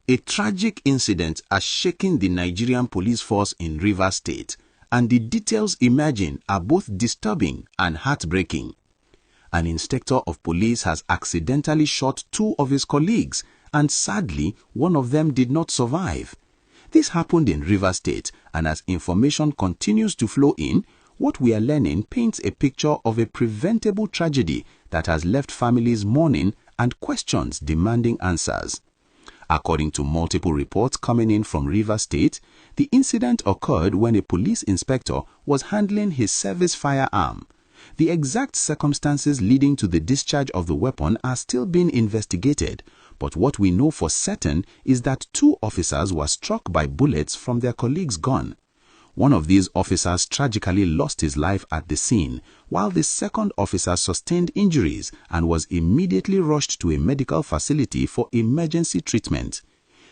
A tragic incident has shaken the Nigerian police force in Rivers State, and the details emerging are both disturbing and heartbreaking. An inspector of police has accidentally shot two of his colleagues, and sadly, one of them did not survive. This happened in Rivers State, and as information continues to flow in, what we are learning paints a picture of a preventable tragedy that has left families mourning and questions demanding answers. According to multiple reports coming in from Rivers State, the incident occurred when a police inspector was handling his service firearm. The exact circumstances leading to the discharge of the weapon are still being investigated, but what we know for certain is that two officers were struck by bullets from their colleague's gun. One of these officers tragically lost his life at the scene, while the second officer sustained injuries and was immediately rushed to a medical facility for emergency treatment.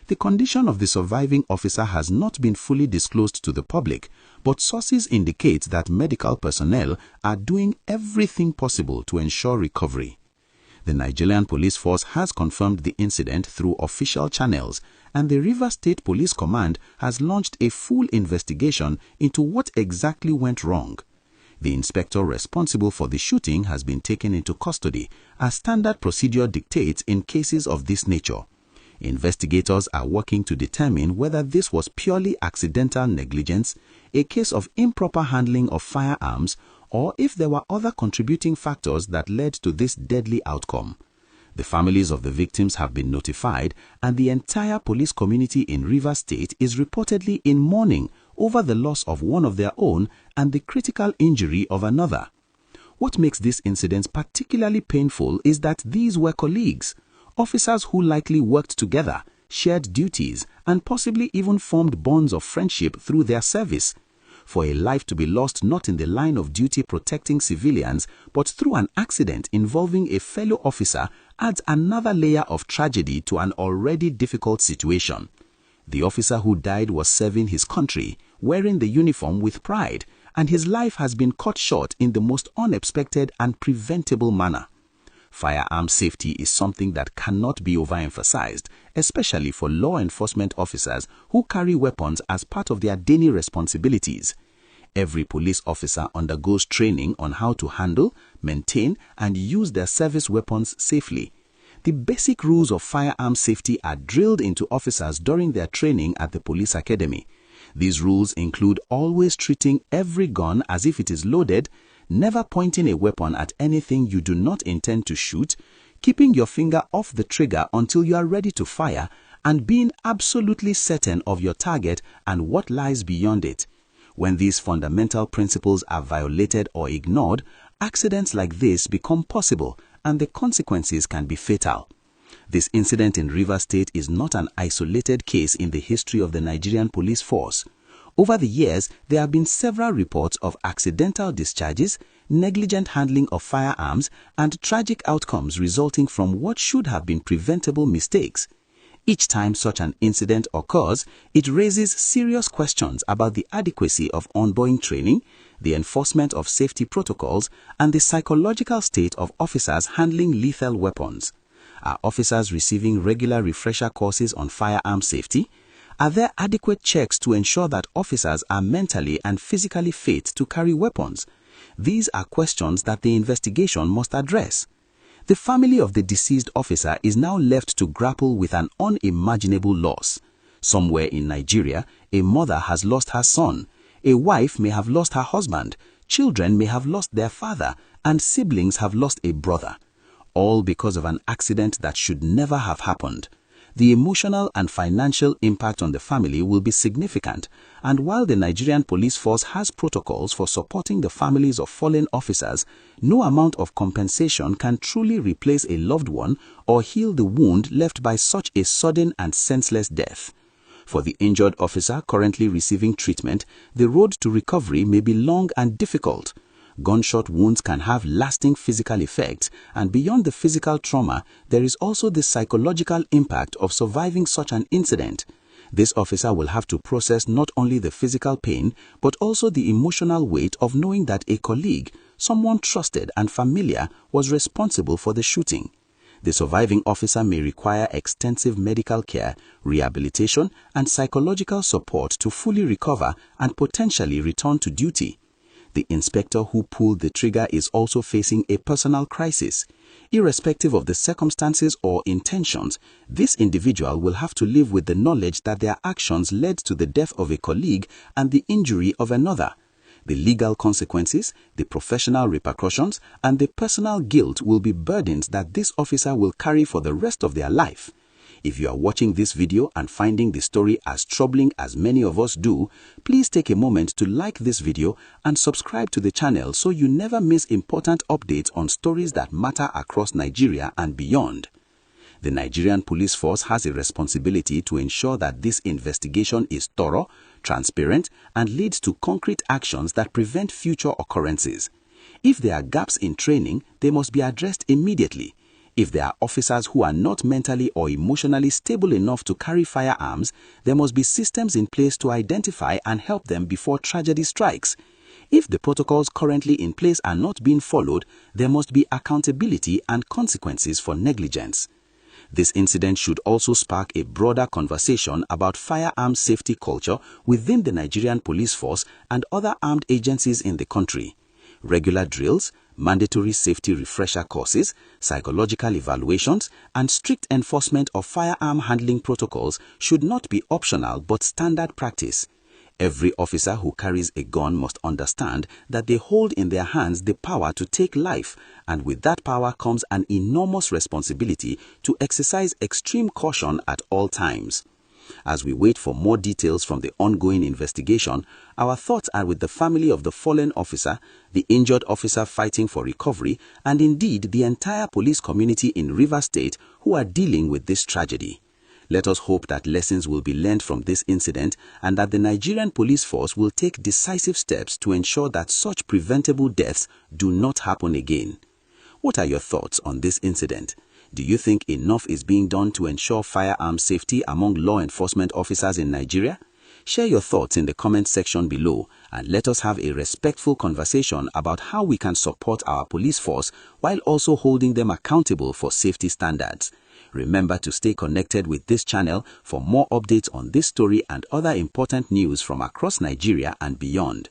The condition of the surviving officer has not been fully disclosed to the public, but sources indicate that medical personnel are doing everything possible to ensure recovery. The Nigerian police force has confirmed the incident through official channels, and the Rivers State Police Command has launched a full investigation into what exactly went wrong. The inspector responsible for the shooting has been taken into custody, as standard procedure dictates in cases of this nature. Investigators are working to determine whether this was purely accidental negligence, a case of improper handling of firearms, or if there were other contributing factors that led to this deadly outcome. The families of the victims have been notified, and the entire police community in Rivers State is reportedly in mourning over the loss of one of their own and the critical injury of another. What makes this incident particularly painful is that these were colleagues, officers who likely worked together, shared duties, and possibly even formed bonds of friendship through their service. For a life to be lost not in the line of duty protecting civilians, but through an accident involving a fellow officer adds another layer of tragedy to an already difficult situation. The officer who died was serving his country, wearing the uniform with pride, and his life has been cut short in the most unexpected and preventable manner. Firearm safety is something that cannot be overemphasized, especially for law enforcement officers who carry weapons as part of their daily responsibilities. Every police officer undergoes training on how to handle, maintain, and use their service weapons safely. The basic rules of firearm safety are drilled into officers during their training at the police academy. These rules include always treating every gun as if it is loaded, never pointing a weapon at anything you do not intend to shoot, keeping your finger off the trigger until you are ready to fire, and being absolutely certain of your target and what lies beyond it. When these fundamental principles are violated or ignored, accidents like this become possible, and the consequences can be fatal. This incident in Rivers State is not an isolated case in the history of the Nigerian police force. Over the years, there have been several reports of accidental discharges, negligent handling of firearms, and tragic outcomes resulting from what should have been preventable mistakes. Each time such an incident occurs, it raises serious questions about the adequacy of ongoing training, the enforcement of safety protocols, and the psychological state of officers handling lethal weapons. Are officers receiving regular refresher courses on firearm safety? Are there adequate checks to ensure that officers are mentally and physically fit to carry weapons? These are questions that the investigation must address. The family of the deceased officer is now left to grapple with an unimaginable loss. Somewhere in Nigeria, a mother has lost her son, a wife may have lost her husband, children may have lost their father, and siblings have lost a brother. All because of an accident that should never have happened. The emotional and financial impact on the family will be significant, and while the Nigerian police force has protocols for supporting the families of fallen officers, no amount of compensation can truly replace a loved one or heal the wound left by such a sudden and senseless death. For the injured officer currently receiving treatment, the road to recovery may be long and difficult. Gunshot wounds can have lasting physical effects, and beyond the physical trauma, there is also the psychological impact of surviving such an incident. This officer will have to process not only the physical pain, but also the emotional weight of knowing that a colleague, someone trusted and familiar, was responsible for the shooting. The surviving officer may require extensive medical care, rehabilitation, and psychological support to fully recover and potentially return to duty. The inspector who pulled the trigger is also facing a personal crisis. Irrespective of the circumstances or intentions, this individual will have to live with the knowledge that their actions led to the death of a colleague and the injury of another. The legal consequences, the professional repercussions, and the personal guilt will be burdens that this officer will carry for the rest of their life. If you are watching this video and finding the story as troubling as many of us do, please take a moment to like this video and subscribe to the channel so you never miss important updates on stories that matter across Nigeria and beyond. The Nigerian police force has a responsibility to ensure that this investigation is thorough, transparent, and leads to concrete actions that prevent future occurrences. If there are gaps in training, they must be addressed immediately. If there are officers who are not mentally or emotionally stable enough to carry firearms, there must be systems in place to identify and help them before tragedy strikes. If the protocols currently in place are not being followed, there must be accountability and consequences for negligence. This incident should also spark a broader conversation about firearm safety culture within the Nigerian police force and other armed agencies in the country. Regular drills, mandatory safety refresher courses, psychological evaluations, and strict enforcement of firearm handling protocols should not be optional but standard practice. Every officer who carries a gun must understand that they hold in their hands the power to take life, and with that power comes an enormous responsibility to exercise extreme caution at all times. As we wait for more details from the ongoing investigation, our thoughts are with the family of the fallen officer, the injured officer fighting for recovery, and indeed the entire police community in Rivers State who are dealing with this tragedy. Let us hope that lessons will be learned from this incident and that the Nigerian police force will take decisive steps to ensure that such preventable deaths do not happen again. What are your thoughts on this incident? Do you think enough is being done to ensure firearm safety among law enforcement officers in Nigeria? Share your thoughts in the comment section below and let us have a respectful conversation about how we can support our police force while also holding them accountable for safety standards. Remember to stay connected with this channel for more updates on this story and other important news from across Nigeria and beyond.